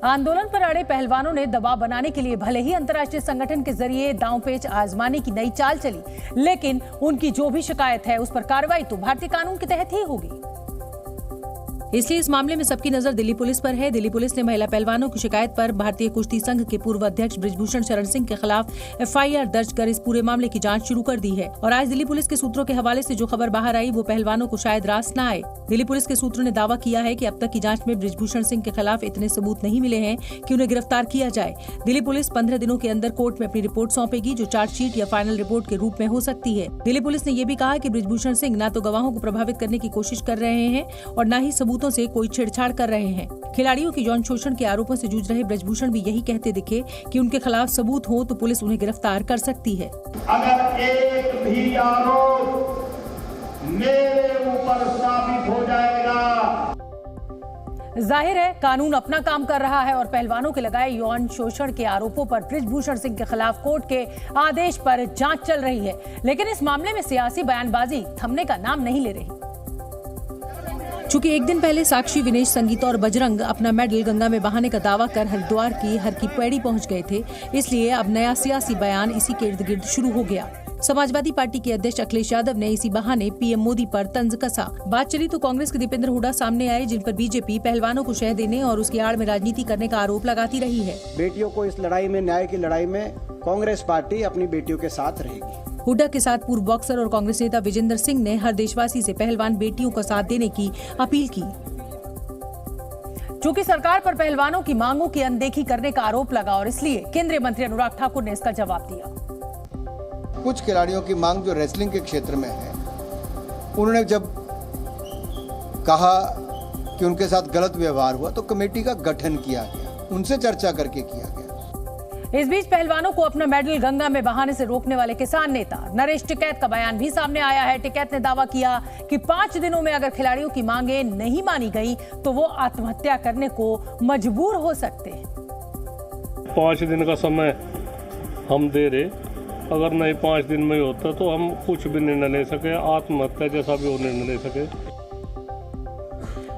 आंदोलन पर अड़े पहलवानों ने दबाव बनाने के लिए भले ही अंतर्राष्ट्रीय संगठन के जरिए दांवपेच आजमाने की नई चाल चली, लेकिन उनकी जो भी शिकायत है उस पर कार्रवाई तो भारतीय कानून के तहत ही होगी। इसलिए इस मामले में सबकी नजर दिल्ली पुलिस पर है। दिल्ली पुलिस ने महिला पहलवानों की शिकायत पर भारतीय कुश्ती संघ के पूर्व अध्यक्ष बृजभूषण शरण सिंह के खिलाफ FIR दर्ज कर इस पूरे मामले की जांच शुरू कर दी है। और आज दिल्ली पुलिस के सूत्रों के हवाले से जो खबर बाहर आई वो पहलवानों को शायद रास न आए। दिल्ली पुलिस के सूत्रों ने दावा किया है कि अब तक की जांच में बृजभूषण सिंह के खिलाफ इतने सबूत नहीं मिले हैं कि उन्हें गिरफ्तार किया जाए। दिल्ली पुलिस 15 दिनों के अंदर कोर्ट में अपनी रिपोर्ट सौंपेगी, जो चार्जशीट या फाइनल रिपोर्ट के रूप में हो सकती है। दिल्ली पुलिस ने ये भी कहा कि बृजभूषण सिंह न तो गवाहों को प्रभावित करने की कोशिश कर रहे हैं और न ही सबूतों से कोई छेड़छाड़ कर रहे हैं। खिलाड़ियों की यौन शोषण के आरोपों से जूझ रहे बृजभूषण भी यही कहते दिखे कि उनके खिलाफ सबूत हो तो पुलिस उन्हें गिरफ्तार कर सकती है। अगर एक भी आरोप मेरे ऊपर साबित हो जाएगा। जाहिर है कानून अपना काम कर रहा है और पहलवानों के लगाए यौन शोषण के आरोपों पर बृजभूषण सिंह के खिलाफ कोर्ट के आदेश पर जांच चल रही है, लेकिन इस मामले में सियासी बयानबाजी थमने का नाम नहीं ले रही। चूंकि एक दिन पहले साक्षी, विनेश, संगीता और बजरंग अपना मेडल गंगा में बहाने का दावा कर हरिद्वार की हर की पैड़ी पहुंच गए थे, इसलिए अब नया सियासी बयान इसी के इर्द गिर्द शुरू हो गया। समाजवादी पार्टी के अध्यक्ष अखिलेश यादव ने इसी बहाने पीएम मोदी पर तंज कसा। बात चली तो कांग्रेस के दीपेंद्र हुड्डा सामने आए, जिन पर बीजेपी पहलवानों को शह देने और उसकी आड़ में राजनीति करने का आरोप लगाती रही है। बेटियों को इस लड़ाई में, न्याय की लड़ाई में कांग्रेस पार्टी अपनी बेटियों के साथ रहेगी। हुड्डा के साथ पूर्व बॉक्सर और कांग्रेस नेता विजेंद्र सिंह ने हर देशवासी से पहलवान बेटियों का साथ देने की अपील की। चूंकि सरकार पर पहलवानों की मांगों की अनदेखी करने का आरोप लगा और इसलिए केंद्रीय मंत्री अनुराग ठाकुर ने इसका जवाब दिया। कुछ खिलाड़ियों की मांग जो रेसलिंग के क्षेत्र में है, उन्होंने जब कहा कि उनके साथ गलत व्यवहार हुआ तो कमेटी का गठन किया गया, उनसे चर्चा करके किया गया। इस बीच पहलवानों को अपना मेडल गंगा में बहाने से रोकने वाले किसान नेता नरेश टिकैत का बयान भी सामने आया है। टिकैत ने दावा किया कि 5 दिनों में अगर खिलाड़ियों की मांगे नहीं मानी गई तो वो आत्महत्या करने को मजबूर हो सकते हैं। 5 दिन का समय हम दे रहे, अगर नहीं 5 दिन में होता तो हम कुछ भी निर्णय ले सके, आत्महत्या जैसा भी वो निर्णय ले सके।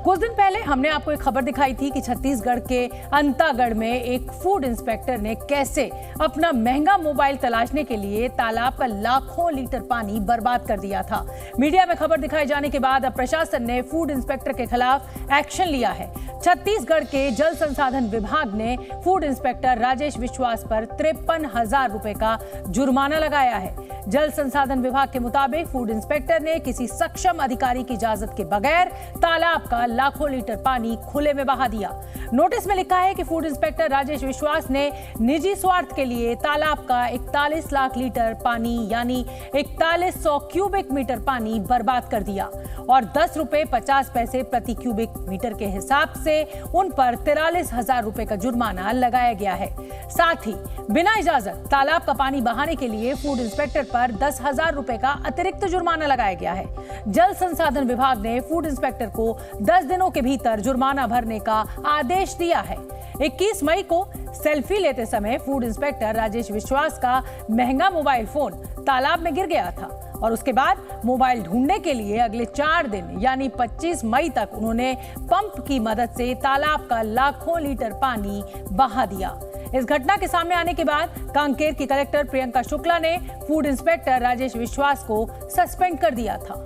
कुछ दिन पहले हमने आपको एक खबर दिखाई थी कि छत्तीसगढ़ के अंतागढ़ में एक फूड इंस्पेक्टर ने कैसे अपना महंगा मोबाइल तलाशने के लिए तालाब का लाखों लीटर पानी बर्बाद कर दिया था। मीडिया में खबर दिखाए जाने के बाद अब प्रशासन ने फूड इंस्पेक्टर के खिलाफ एक्शन लिया है। छत्तीसगढ़ के जल संसाधन विभाग ने फूड इंस्पेक्टर राजेश विश्वास पर 53,000 रुपए का जुर्माना लगाया है। जल संसाधन विभाग के मुताबिक फूड इंस्पेक्टर ने किसी सक्षम अधिकारी की इजाजत के बगैर तालाब का लाखों लीटर पानी खुले में बहा दिया। नोटिस में लिखा है कि फूड इंस्पेक्टर राजेश विश्वास ने निजी स्वार्थ के लिए तालाब का 41 लाख लीटर पानी यानी 4100 क्यूबिक मीटर पानी बर्बाद कर दिया और 10 रुपए 50 पैसे प्रति क्यूबिक मीटर के हिसाब से उन पर 43,000 रुपए का जुर्माना लगाया गया है। साथ ही बिना इजाजत तालाब का पानी बहाने के लिए फूड इंस्पेक्टर पर 10,000 रुपए का अतिरिक्त जुर्माना लगाया गया है। जल संसाधन विभाग ने फूड इंस्पेक्टर को 10 दिनों के भीतर जुर्माना भरने का आदेश दिया है। 21 मई को सेल्फी लेते समय फूड इंस्पेक्टर राजेश विश्वास का महंगा मोबाइल फोन तालाब में गिर गया था और उसके बाद मोबाइल ढूंढने के लिए अगले 4 दिन यानी 25 मई तक उन्होंने पंप की मदद से तालाब का लाखों लीटर पानी बहा दिया। इस घटना के सामने आने के बाद कांकेर की कलेक्टर प्रियंका शुक्ला ने फूड इंस्पेक्टर राजेश विश्वास को सस्पेंड कर दिया था।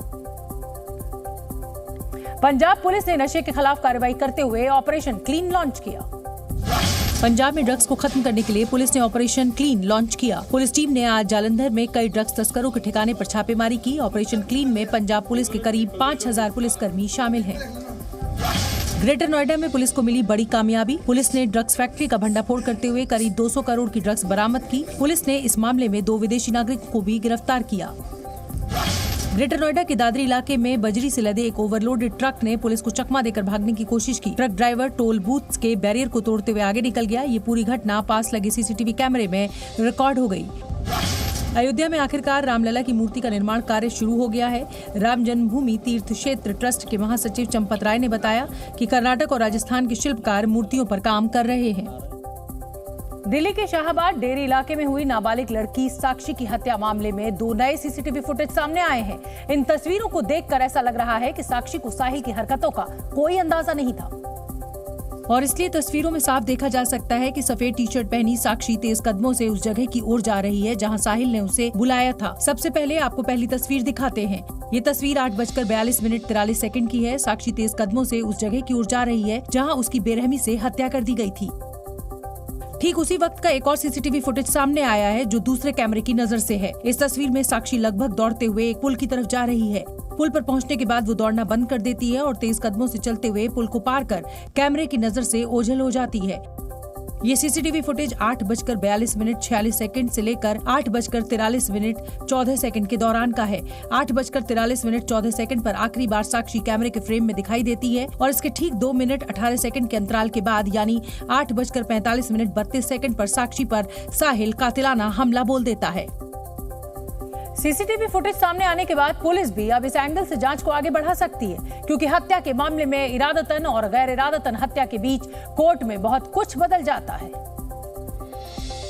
पंजाब पुलिस ने नशे के खिलाफ कार्रवाई करते हुए ऑपरेशन क्लीन लॉन्च किया। पंजाब में ड्रग्स को खत्म करने के लिए पुलिस ने ऑपरेशन क्लीन लॉन्च किया। पुलिस टीम ने आज जालंधर में कई ड्रग्स तस्करों के ठिकाने पर छापेमारी की। ऑपरेशन क्लीन में पंजाब पुलिस के करीब 5,000 पुलिसकर्मी शामिल हैं। ग्रेटर नोएडा में पुलिस को मिली बड़ी कामयाबी। पुलिस ने ड्रग्स फैक्ट्री का भंडाफोड़ करते हुए करीब 200 करोड़ की ड्रग्स बरामद की। पुलिस ने इस मामले में 2 विदेशी नागरिकों को भी गिरफ्तार किया। ग्रेटर नोएडा के दादरी इलाके में बजरी से लदे एक ओवरलोडेड ट्रक ने पुलिस को चकमा देकर भागने की कोशिश की। ट्रक ड्राइवर टोल बूथ के बैरियर को तोड़ते हुए आगे निकल गया। ये पूरी घटना पास लगे सीसीटीवी कैमरे में रिकॉर्ड हो गई। अयोध्या में आखिरकार रामलला की मूर्ति का निर्माण कार्य शुरू हो गया है। राम जन्मभूमि तीर्थ क्षेत्र ट्रस्ट के महासचिव चंपत राय ने बताया कि कर्नाटक और राजस्थान के शिल्पकार मूर्तियों पर काम कर रहे हैं। दिल्ली के शाहबाद डेरी इलाके में हुई नाबालिग लड़की साक्षी की हत्या मामले में 2 नए सीसीटीवी फुटेज सामने आए हैं। इन तस्वीरों को देखकर ऐसा लग रहा है कि साक्षी को साहिल की हरकतों का कोई अंदाजा नहीं था। और इसलिए तस्वीरों में साफ देखा जा सकता है कि सफेद टी शर्ट पहनी साक्षी तेज कदमों से उस जगह की ओर जा रही है जहां साहिल ने उसे बुलाया था। सबसे पहले आपको पहली तस्वीर दिखाते हैं। ये तस्वीर 8:42 की है। साक्षी तेज कदमों से उस जगह की ओर जा रही है जहां उसकी बेरहमी से हत्या कर दी गई थी। ठीक उसी वक्त का एक और सीसीटीवी फुटेज सामने आया है जो दूसरे कैमरे की नजर से है। इस तस्वीर में साक्षी लगभग दौड़ते हुए एक पुल की तरफ जा रही है। पुल पर पहुंचने के बाद वो दौड़ना बंद कर देती है और तेज कदमों से चलते हुए पुल को पार कर कैमरे की नजर से ओझल हो जाती है। ये सीसीटीवी फुटेज 8:42 से लेकर 8:43 के दौरान का है। 8:43 पर आखिरी बार साक्षी कैमरे के फ्रेम में दिखाई देती है और इसके ठीक 2 मिनट 18 सेकंड के अंतराल के बाद यानी 8:45 पर साक्षी पर साहिल कातिलाना हमला बोल देता है। सीसीटीवी फुटेज सामने आने के बाद पुलिस भी अब इस एंगल से जांच को आगे बढ़ा सकती है, क्योंकि हत्या के मामले में इरादतन और गैर इरादतन हत्या के बीच कोर्ट में बहुत कुछ बदल जाता है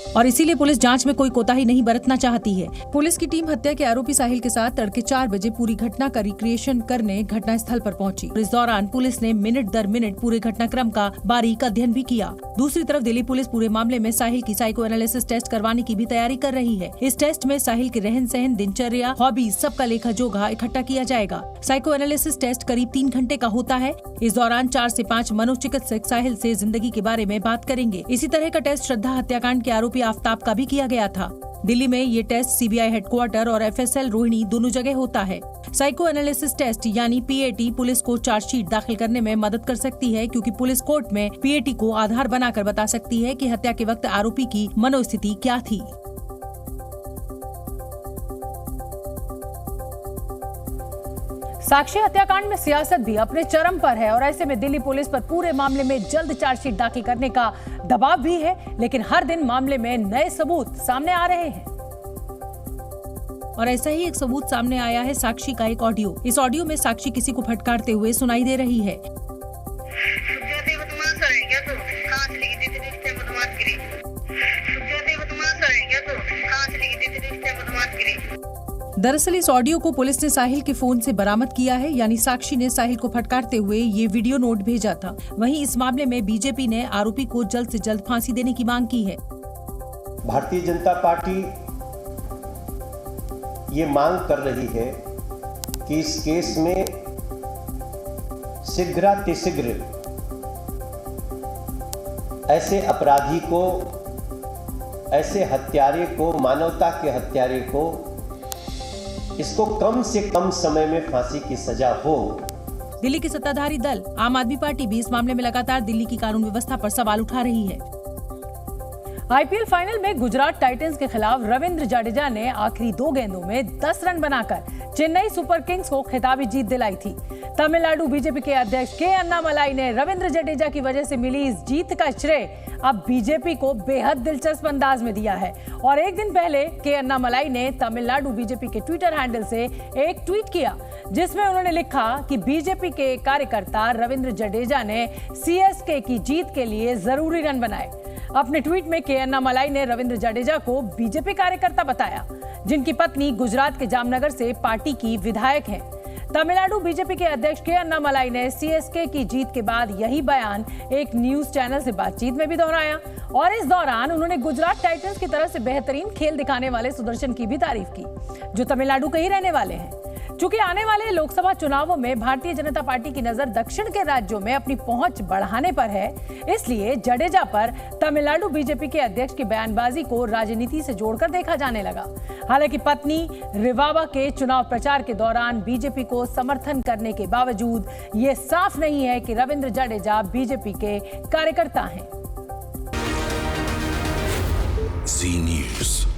और इसीलिए पुलिस जांच में कोई कोताही नहीं बरतना चाहती है। पुलिस की टीम हत्या के आरोपी साहिल के साथ तड़के 4 बजे पूरी घटना का रिक्रिएशन करने घटना स्थल पर पहुंची। इस दौरान पुलिस ने मिनट दर मिनट पूरे घटनाक्रम का बारीक अध्ययन भी किया। दूसरी तरफ दिल्ली पुलिस पूरे मामले में साहिल की साइको एनालिसिस टेस्ट करवाने की भी तैयारी कर रही है। इस टेस्ट में साहिल के रहन सहन, दिनचर्या, हॉबीज सबका लेखा जोखा इकट्ठा किया जाएगा। साइको एनालिसिस टेस्ट करीब 3 घंटे का होता है। इस दौरान 4 से 5 मनोचिकित्सक साहिल से जिंदगी के बारे में बात करेंगे। इसी तरह का टेस्ट श्रद्धा हत्याकांड के आरोपी आफ्ताब का भी किया गया था। दिल्ली में ये टेस्ट सीबीआई हेडक्वार्टर और FSL रोहिणी दोनों जगह होता है। साइको एनालिसिस टेस्ट यानी PAT पुलिस को चार्जशीट दाखिल करने में मदद कर सकती है, क्योंकि पुलिस कोर्ट में PAT को आधार बनाकर बता सकती है कि हत्या के वक्त आरोपी की मनोस्थिति क्या थी। साक्षी हत्याकांड में सियासत भी अपने चरम पर है और ऐसे में दिल्ली पुलिस पर पूरे मामले में जल्द चार्जशीट दाखिल करने का दबाव भी है, लेकिन हर दिन मामले में नए सबूत सामने आ रहे हैं। और ऐसा ही एक सबूत सामने आया है साक्षी का एक ऑडियो। इस ऑडियो में साक्षी किसी को फटकारते हुए सुनाई दे रही है। दरअसल इस ऑडियो को पुलिस ने साहिल के फोन से बरामद किया है, यानी साक्षी ने साहिल को फटकारते हुए ये वीडियो नोट भेजा था। वहीं इस मामले में बीजेपी ने आरोपी को जल्द से जल्द फांसी देने की मांग की है। भारतीय जनता पार्टी ये मांग कर रही है कि इस केस में शीघ्रातिशीघ्र ऐसे अपराधी को, ऐसे हत्यारे को, मानवता के हत्यारे को, इसको कम से कम समय में फांसी की सजा हो। दिल्ली की सत्ताधारी दल आम आदमी पार्टी भी इस मामले में लगातार दिल्ली की कानून व्यवस्था पर सवाल उठा रही है। IPL फाइनल में गुजरात टाइटंस के खिलाफ रविंद्र जडेजा ने आखिरी 2 गेंदों में 10 रन बनाकर चेन्नई सुपर किंग्स को खिताबी जीत दिलाई थी। तमिलनाडु बीजेपी के अध्यक्ष के अन्नामलाई ने रविंद्र जडेजा की वजह से मिली इस जीत का श्रेय अब बीजेपी को बेहद दिलचस्प अंदाज में दिया है। और एक दिन पहले के अन्नामलाई ने तमिलनाडु बीजेपी के ट्विटर हैंडल से एक ट्वीट किया, जिसमें उन्होंने लिखा कि बीजेपी के कार्यकर्ता रविंद्र जडेजा ने CSK की जीत के लिए जरूरी रन बनाए। अपने ट्वीट में के अन्नामलाई ने रविंद्र जडेजा को बीजेपी कार्यकर्ता बताया, जिनकी पत्नी गुजरात के जामनगर से पार्टी की विधायक है। तमिलनाडु बीजेपी के अध्यक्ष के अन्नामलाई ने CSK की जीत के बाद यही बयान एक न्यूज चैनल से बातचीत में भी दोहराया और इस दौरान उन्होंने गुजरात टाइटंस की तरफ से बेहतरीन खेल दिखाने वाले सुदर्शन की भी तारीफ की, जो तमिलनाडु के ही रहने वाले हैं। चूंकि आने वाले लोकसभा चुनावों में भारतीय जनता पार्टी की नजर दक्षिण के राज्यों में अपनी पहुंच बढ़ाने पर है, इसलिए जडेजा पर तमिलनाडु बीजेपी के अध्यक्ष की बयानबाजी को राजनीति से जोड़कर देखा जाने लगा। हालांकि पत्नी रिवावा के चुनाव प्रचार के दौरान बीजेपी को समर्थन करने के बावजूद ये साफ नहीं है कि रविंद्र जडेजा बीजेपी के कार्यकर्ता हैं। Zee News।